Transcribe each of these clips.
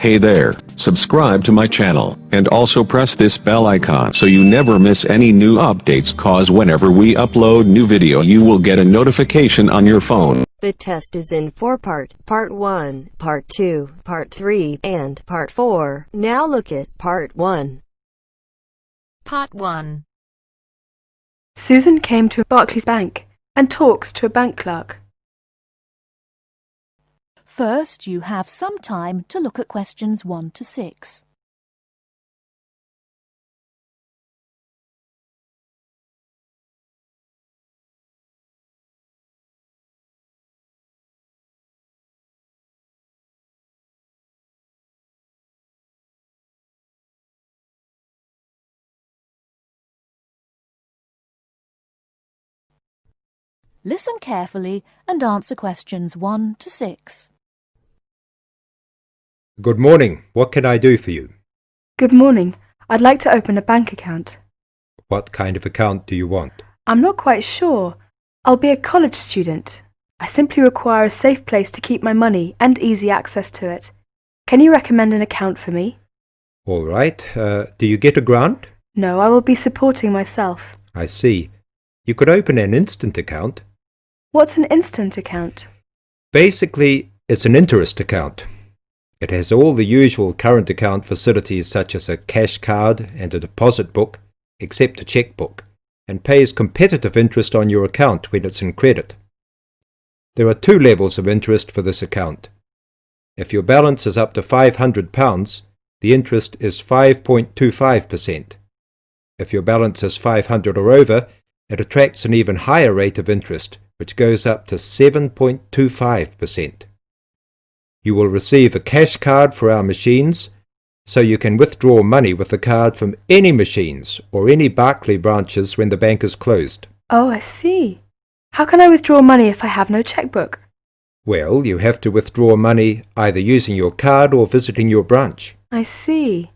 Hey there, subscribe to my channel, and also press this bell icon so you never miss any new updates, cause whenever we upload new video you will get a notification on your phone. The test is in 4-part, Part 1, Part 2, Part 3, and Part 4. Now look at Part 1. Part 1. Susan came to Barclays Bank and talks to a bank clerk. First, you have some time to look at questions 1 to 6. Listen carefully and answer questions 1 to 6. Good morning. What can I do for you? Good morning. I'd like to open a bank account. What kind of account do you want? I'm not quite sure. I'll be a college student. I simply require a safe place to keep my money and easy access to it. Can you recommend an account for me? All right. Do you get a grant? No, I will be supporting myself. I see. You could open an instant account. What's an instant account? Basically, it's an interest account. It has all the usual current account facilities such as a cash card and a deposit book, except a checkbook, and pays competitive interest on your account when it's in credit. There are 2 levels of interest for this account. If your balance is up to £500, the interest is 5.25%. If your balance is 500 or over, it attracts an even higher rate of interest, which goes up to 7.25%. You will receive a cash card for our machines, so you can withdraw money with the card from any machines or any Barclays branches when the bank is closed. Oh, I see. How can I withdraw money if I have no checkbook? Well, you have to withdraw money either using your card or visiting your branch. I see.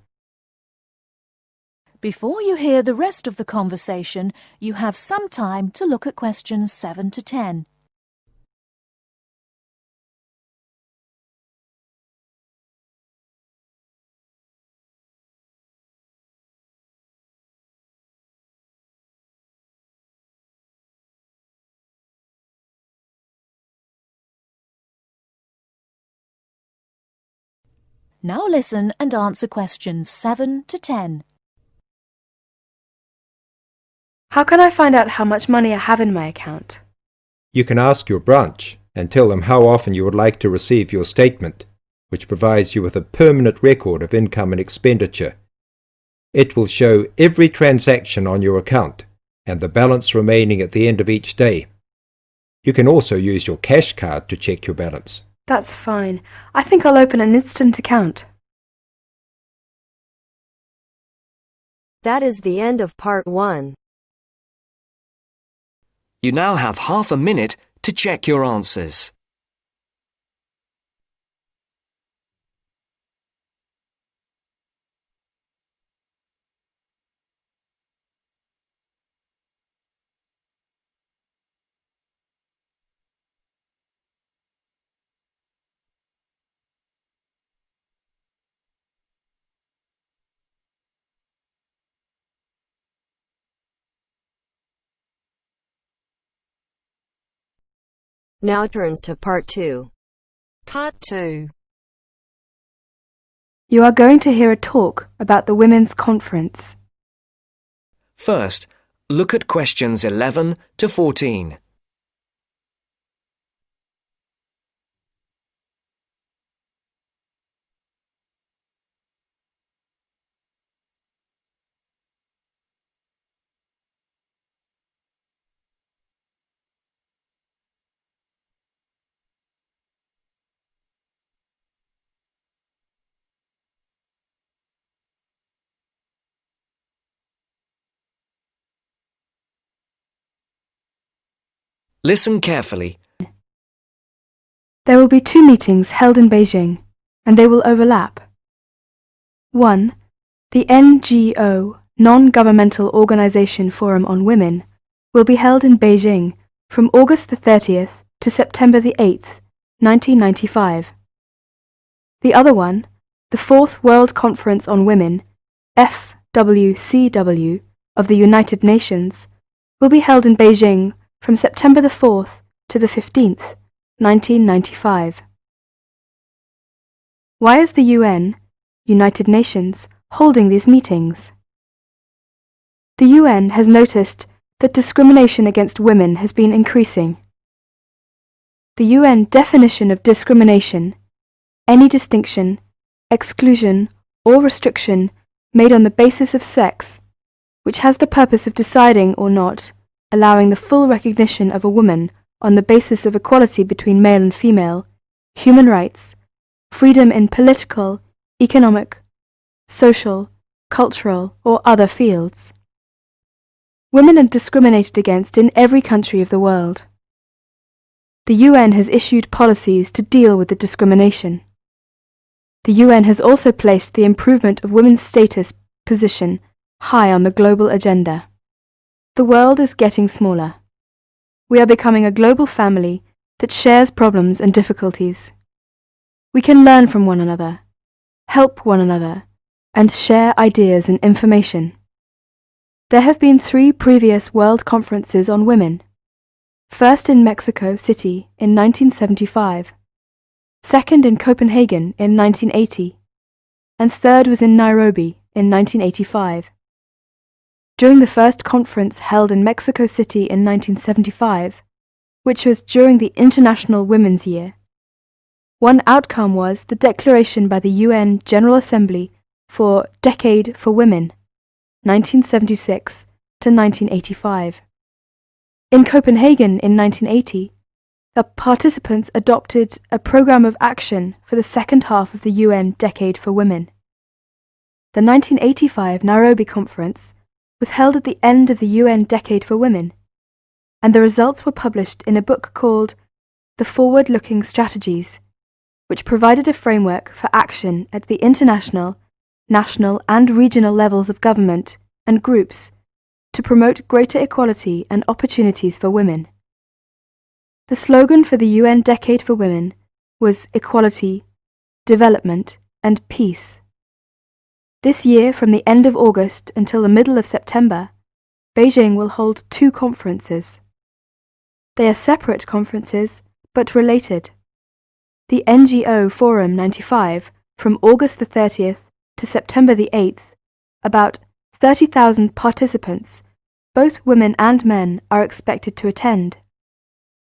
Before you hear the rest of the conversation, you have some time to look at questions 7 to 10. Now listen and answer questions 7 to 10. How can I find out how much money I have in my account? You can ask your branch and tell them how often you would like to receive your statement, which provides you with a permanent record of income and expenditure. It will show every transaction on your account and the balance remaining at the end of each day. You can also use your cash card to check your balance. That's fine. I think I'll open an instant account. That is the end of Part 1. You now have half a minute to check your answers. Now turns to Part 2. Part 2. You are going to hear a talk about the Women's Conference. First, look at questions 11 to 14. Listen carefully. There will be 2 meetings held in Beijing, and they will overlap. 1. The NGO, Non-Governmental Organization Forum on Women, will be held in Beijing from August the 30th to September the 8th, 1995. The other one, The Fourth World Conference on Women, FWCW, of the United Nations, will be held in Beijing from September the 4th to the 15th, 1995. Why is the UN, United Nations, holding these meetings? The UN has noticed that discrimination against women has been increasing. The UN definition of discrimination, any distinction, exclusion, or restriction made on the basis of sex, which has the purpose of deciding or not allowing the full recognition of a woman on the basis of equality between male and female, human rights, freedom in political, economic, social, cultural, or other fields. Women are discriminated against in every country of the world. The UN has issued policies to deal with the discrimination. The UN has also placed the improvement of women's status position high on the global agenda. The world is getting smaller. We are becoming a global family that shares problems and difficulties. We can learn from one another, help one another, and share ideas and information. There have been 3 previous World Conferences on Women. First in Mexico City in 1975, second in Copenhagen in 1980, and third was in Nairobi in 1985. During the first conference held in Mexico City in 1975, which was during the International Women's Year, one outcome was the declaration by the UN General Assembly for Decade for Women, 1976 to 1985. In Copenhagen in 1980, the participants adopted a program of action for the second half of the UN Decade for Women. The 1985 Nairobi Conference was held at the end of the UN Decade for Women, and the results were published in a book called The Forward-Looking Strategies, which provided a framework for action at the international, national and regional levels of government and groups to promote greater equality and opportunities for women. The slogan for the UN Decade for Women was Equality, Development and Peace. This year, from the end of August until the middle of September, Beijing will hold 2 conferences. They are separate conferences, but related. The NGO Forum 95, from August the 30th to September the 8th, about 30,000 participants, both women and men, are expected to attend.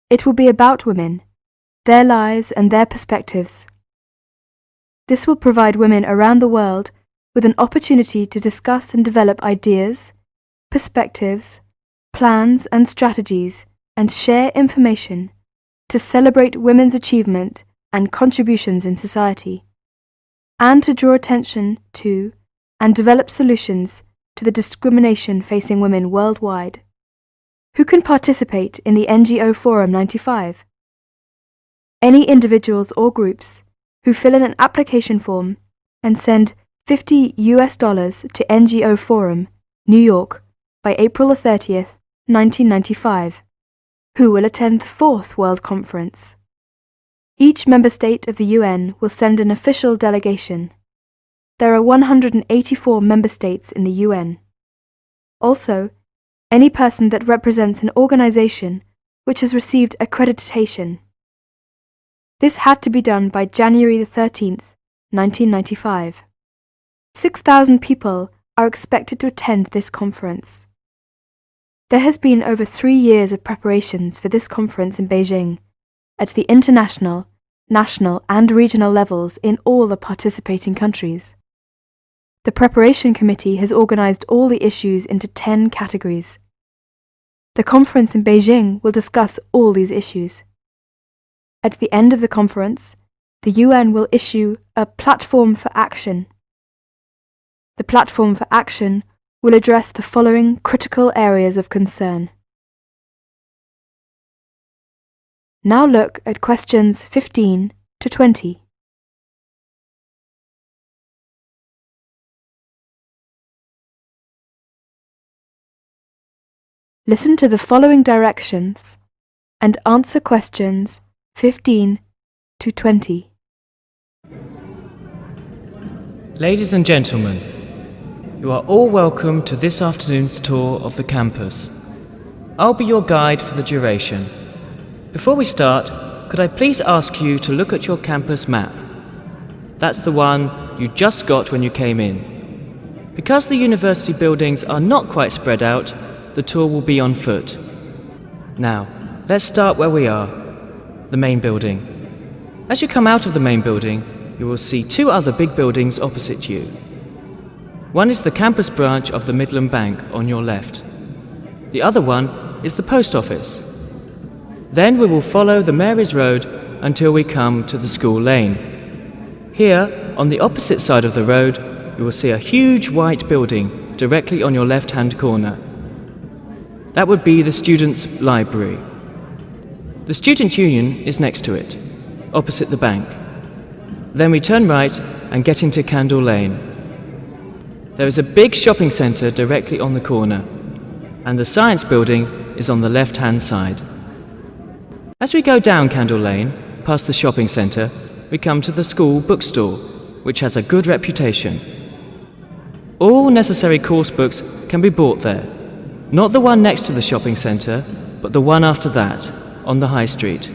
It will be about women, their lives and their perspectives. This will provide women around the world with an opportunity to discuss and develop ideas, perspectives, plans and strategies, and share information to celebrate women's achievement and contributions in society, and to draw attention to and develop solutions to the discrimination facing women worldwide. Who can participate in the NGO Forum 95? Any individuals or groups who fill in an application form and send $50 to NGO Forum, New York, by April the 30th, 1995. Who will attend the 4th World Conference? Each member state of the UN will send an official delegation. There are 184 member states in the UN. Also, any person that represents an organization which has received accreditation. This had to be done by January the 13th, 1995. 6,000 people are expected to attend this conference. There has been over 3 years of preparations for this conference in Beijing, at the international, national and regional levels in all the participating countries. The preparation committee has organized all the issues into 10 categories. The conference in Beijing will discuss all these issues. At the end of the conference, the UN will issue a platform for action. The platform for action will address the following critical areas of concern. Now look at questions 15 to 20. Listen to the following directions and answer questions 15 to 20. Ladies and gentlemen, you are all welcome to this afternoon's tour of the campus. I'll be your guide for the duration. Before we start, could I please ask you to look at your campus map? That's the one you just got when you came in. Because the university buildings are not quite spread out, the tour will be on foot. Now, let's start where we are, the main building. As you come out of the main building, you will see two other big buildings opposite you. One is the campus branch of the Midland Bank on your left. The other one is the post office. Then we will follow the Mary's Road until we come to the school lane. Here, on the opposite side of the road, you will see a huge white building directly on your left-hand corner. That would be the students' library. The student union is next to it, opposite the bank. Then we turn right and get into Candle Lane. There is a big shopping centre directly on the corner, and the science building is on the left-hand side. As we go down Candle Lane, past the shopping centre, we come to the school bookstore, which has a good reputation. All necessary course books can be bought there. Not the one next to the shopping centre, but the one after that, on the high street.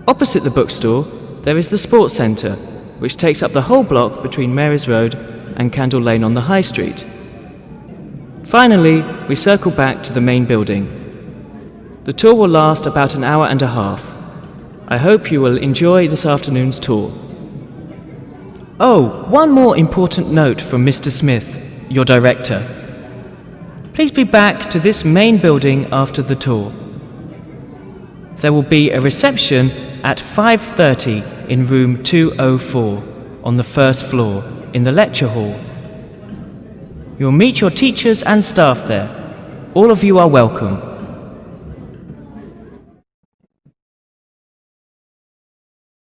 Opposite the bookstore, there is the sports centre, which takes up the whole block between Mary's Road and Candle Lane on the high street. Finally, we circle back to the main building. The tour will last about an hour and a half. I hope you will enjoy this afternoon's tour. Oh, one more important note from Mr. Smith, your director. Please be back to this main building after the tour. There will be a reception at 5:30 in room 204 on the first floor in the lecture hall. You'll meet your teachers and staff there. All of you are welcome.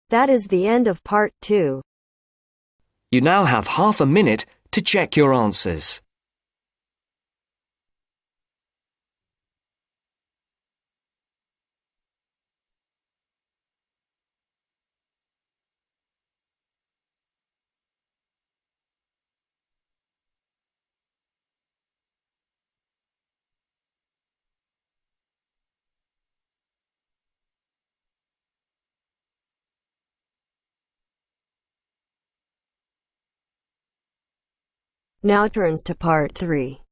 That is the end of part 2. You now have half a minute to check your answers. Now turns to part 3.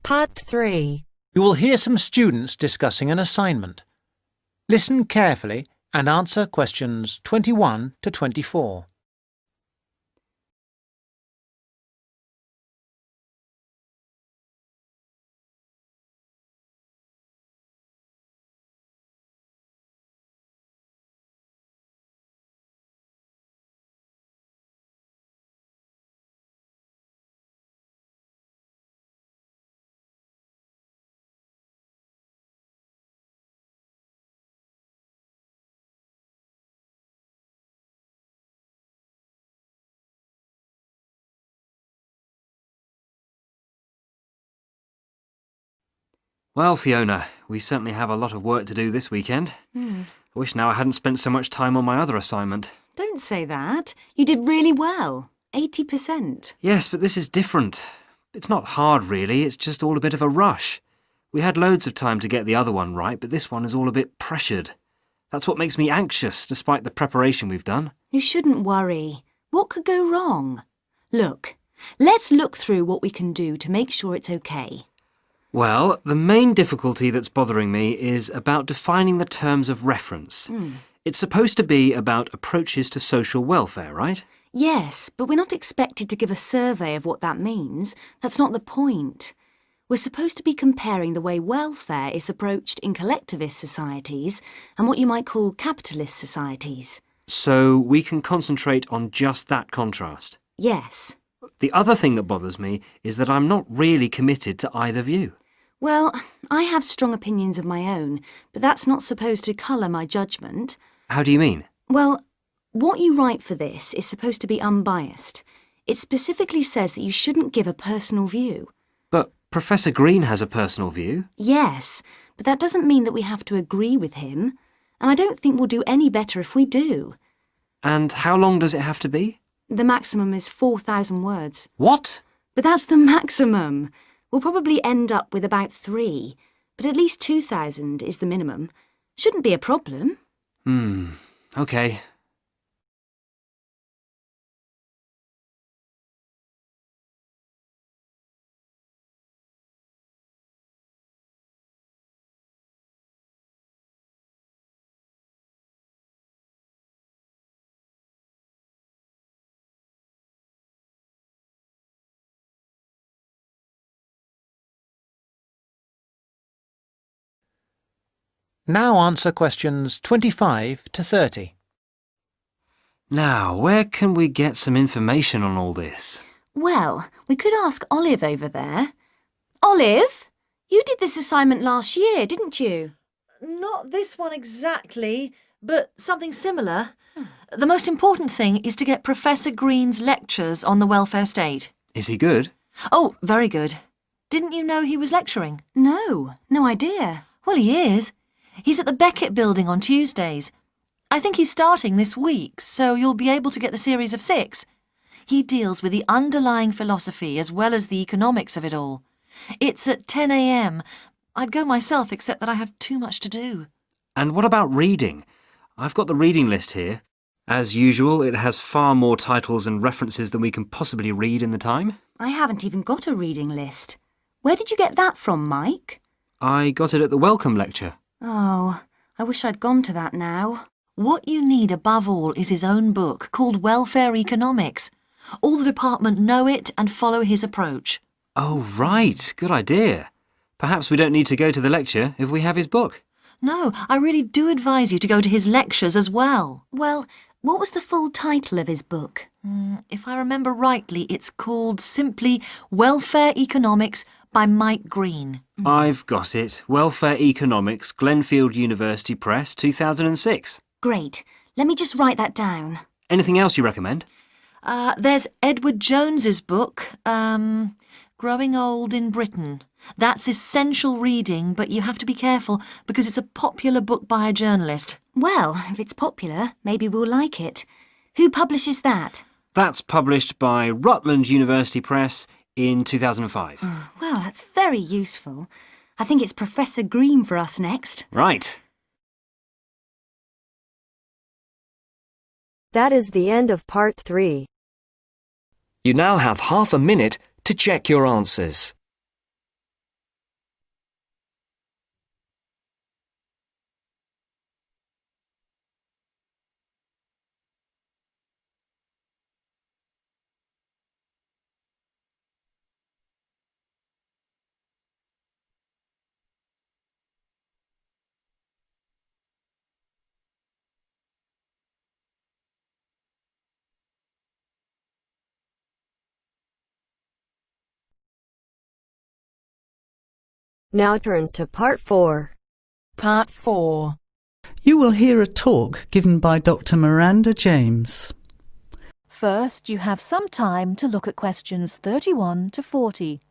Part 3. You will hear some students discussing an assignment. Listen carefully and answer questions 21 to 24. Well, Fiona, we certainly have a lot of work to do this weekend. I wish now I hadn't spent so much time on my other assignment. Don't say that. You did really well. 80%. Yes, but this is different. It's not hard, really. It's just all a bit of a rush. We had loads of time to get the other one right, but this one is all a bit pressured. That's what makes me anxious, despite the preparation we've done. You shouldn't worry. What could go wrong? Look, let's look through what we can do to make sure it's okay. Well, the main difficulty that's bothering me is about defining the terms of reference. It's supposed to be about approaches to social welfare, right? Yes, but we're not expected to give a survey of what that means. That's not the point. We're supposed to be comparing the way welfare is approached in collectivist societies and what you might call capitalist societies. So we can concentrate on just that contrast. Yes. The other thing that bothers me is that I'm not really committed to either view. Well, I have strong opinions of my own, but that's not supposed to colour my judgment. How do you mean? Well, what you write for this is supposed to be unbiased. It specifically says that you shouldn't give a personal view. But Professor Green has a personal view. Yes, but that doesn't mean that we have to agree with him. And I don't think we'll do any better if we do. And how long does it have to be? The maximum is 4,000 words. What? But that's the maximum. We'll probably end up with about 3, but at least 2,000 is the minimum. Shouldn't be a problem. OK. Now answer questions 25 to 30. Now, where can we get some information on all this? Well, we could ask Olive over there. Olive, you did this assignment last year, didn't you? Not this one exactly, but something similar. The most important thing is to get Professor Green's lectures on the welfare state. Is he good? Oh, very good. Didn't you know he was lecturing? No idea. Well, he is. He's at the Beckett building on Tuesdays. I think he's starting this week, so you'll be able to get the series of 6. He deals with the underlying philosophy as well as the economics of it all. It's at 10 a.m. I'd go myself, except that I have too much to do. And what about reading? I've got the reading list here. As usual, it has far more titles and references than we can possibly read in the time. I haven't even got a reading list. Where did you get that from, Mike? I got it at the welcome lecture. Oh, I wish I'd gone to that now. What you need above all is his own book called Welfare Economics. All the department know it and follow his approach. Oh, right. Good idea. Perhaps we don't need to go to the lecture if we have his book. No, I really do advise you to go to his lectures as well. Well, what was the full title of his book? If I remember rightly, it's called simply Welfare Economics by Mike Green. I've got it. Welfare Economics, Glenfield University Press, 2006. Great. Let me just write that down. Anything else you recommend? There's Edward Jones's book, Growing Old in Britain. That's essential reading, but you have to be careful because it's a popular book by a journalist. Well, if it's popular, maybe we'll like it. Who publishes that? That's published by Rutland University Press in 2005. Well, that's very useful. I think it's Professor Green for us next. Right. That is the end of part 3. You now have half a minute to check your answers. Now turns to part 4. Part 4. You will hear a talk given by Dr. Miranda James. First, you have some time to look at questions 31 to 40.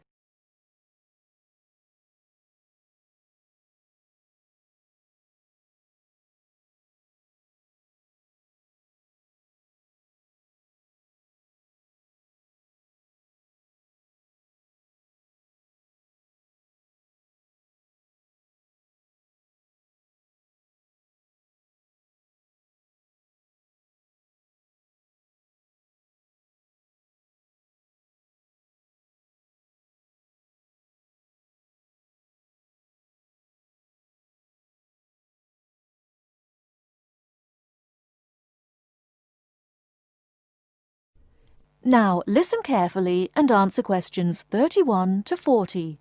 Now listen carefully and answer questions 31 to 40.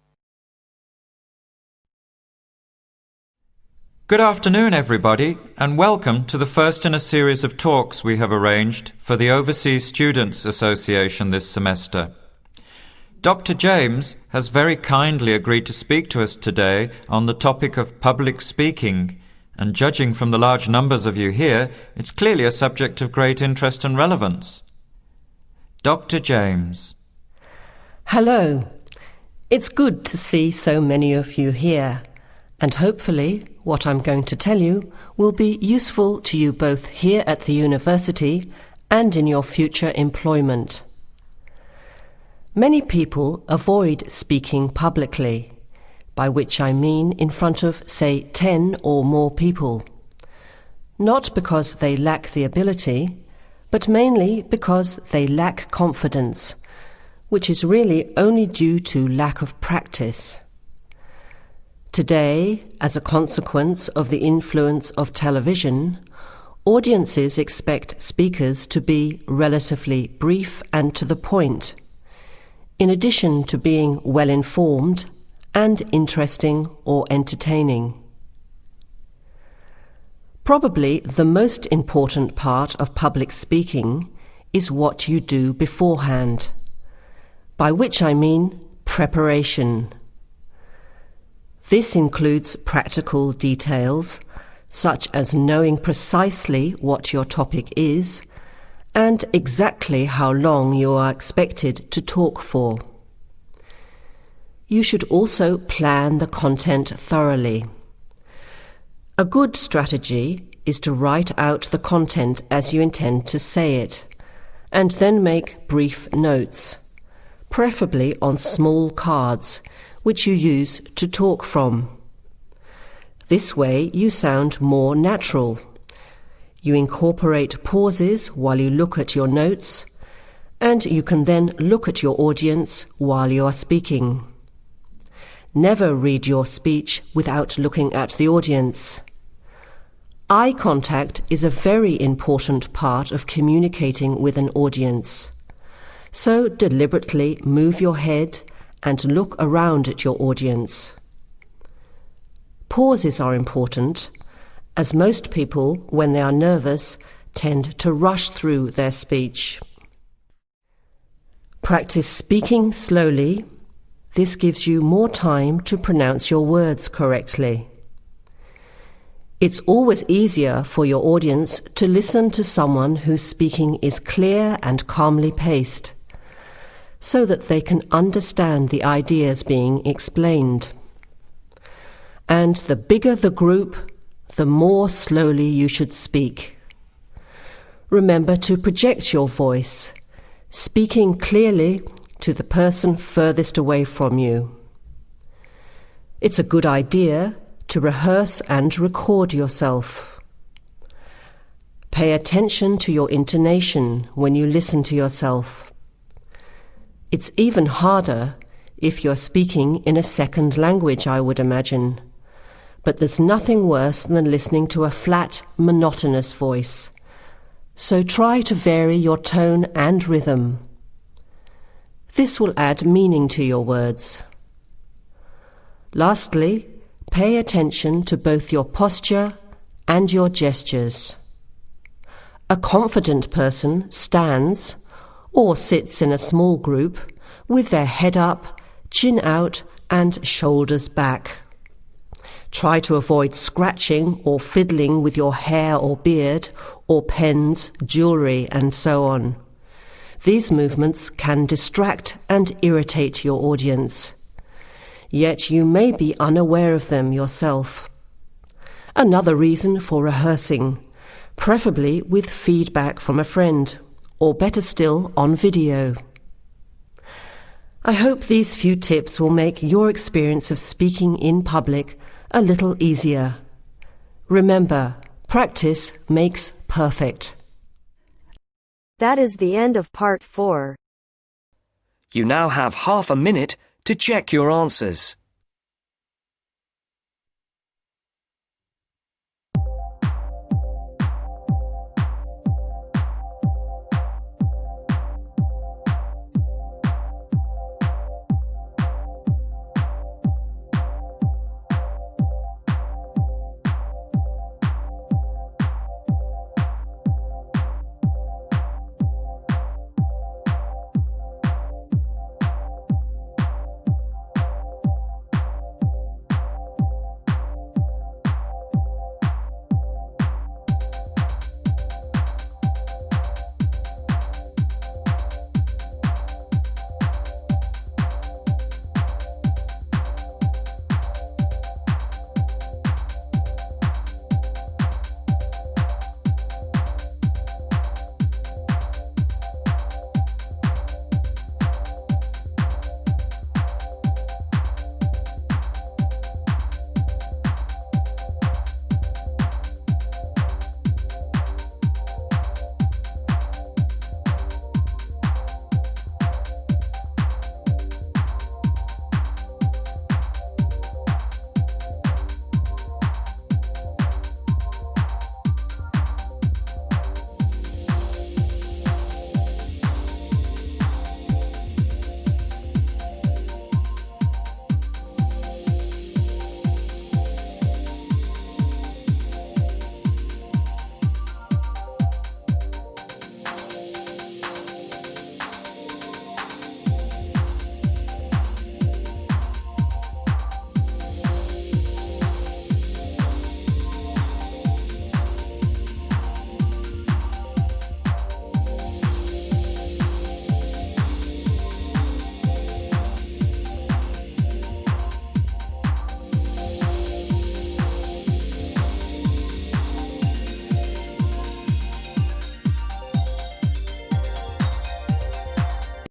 Good afternoon, everybody, and welcome to the first in a series of talks we have arranged for the Overseas Students Association this semester. Dr. James has very kindly agreed to speak to us today on the topic of public speaking, and judging from the large numbers of you here, it's clearly a subject of great interest and relevance. Dr. James. Hello. It's good to see so many of you here, and hopefully what I'm going to tell you will be useful to you both here at the university and in your future employment. Many people avoid speaking publicly, by which I mean in front of, say, 10 or more people. Not because they lack the ability, but mainly because they lack confidence, which is really only due to lack of practice. Today, as a consequence of the influence of television, audiences expect speakers to be relatively brief and to the point, in addition to being well-informed and interesting or entertaining. Probably the most important part of public speaking is what you do beforehand, by which I mean preparation. This includes practical details, such as knowing precisely what your topic is and exactly how long you are expected to talk for. You should also plan the content thoroughly. A good strategy is to write out the content as you intend to say it, and then make brief notes, preferably on small cards, which you use to talk from. This way you sound more natural. You incorporate pauses while you look at your notes, and you can then look at your audience while you are speaking. Never read your speech without looking at the audience. Eye contact is a very important part of communicating with an audience. So deliberately move your head and look around at your audience. Pauses are important, as most people, when they are nervous, tend to rush through their speech. Practice speaking slowly. This gives you more time to pronounce your words correctly. It's always easier for your audience to listen to someone whose speaking is clear and calmly paced, so that they can understand the ideas being explained. And the bigger the group, the more slowly you should speak. Remember to project your voice, speaking clearly to the person furthest away from you. It's a good idea to rehearse and record yourself. Pay attention to your intonation when you listen to yourself. It's even harder if you're speaking in a second language, I would imagine. But there's nothing worse than listening to a flat, monotonous voice. So try to vary your tone and rhythm. This will add meaning to your words. Lastly, pay attention to both your posture and your gestures. A confident person stands or sits in a small group with their head up, chin out, and shoulders back. Try to avoid scratching or fiddling with your hair or beard, or pens, jewellery, and so on. These movements can distract and irritate your audience. Yet you may be unaware of them yourself. Another reason for rehearsing, preferably with feedback from a friend, or better still, on video. I hope these few tips will make your experience of speaking in public a little easier. Remember, practice makes perfect. That is the end of part 4. You now have half a minute to check your answers.